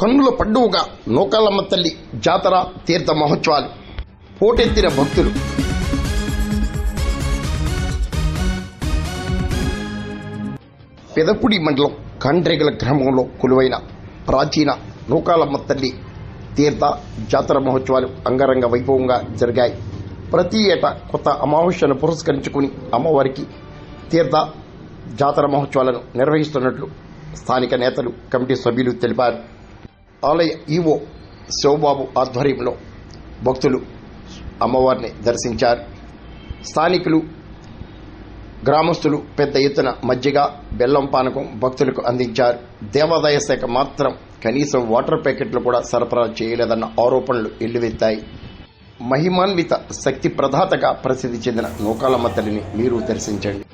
కన్నుల పండుగగా నూకాలమ్మ తల్లి జాతర తీర్థ మహోత్సవాలు. పోటెత్తిన భక్తులు. పెదపుడి మండలం కండ్రేగల గ్రామంలో కొలువైన ప్రాచీన నూకాలమ్మ తల్లి తీర్థ జాతర మహోత్సవాలు అంగరంగ వైభవంగా జరిగాయి. ప్రతి ఏటా కొత్త అమావాస్యను పురస్కరించుకుని అమ్మవారికి తీర్థ జాతర మహోత్సవాలను నిర్వహిస్తున్నట్లు స్థానిక నేతలు, కమిటీ సభ్యులు తెలిపారు. ఆలయ ఈవో శివబాబు ఆధ్వర్యంలో భక్తులు అమ్మవారిని దర్శించారు. స్థానికులు, గ్రామస్తులు పెద్ద ఎత్తున మజ్జిగ, బెల్లం పానకం భక్తులకు అందించారు. దేవాదాయ శాఖ మాత్రం కనీసం వాటర్ ప్యాకెట్లు కూడా సరఫరా చేయలేదన్న ఆరోపణలు ఎల్లువెత్తాయి. మహిమాన్విత శక్తి ప్రదాతగా ప్రసిద్ధి చెందిన నూకాలమ్మ తల్లిని మీరు దర్శించండి.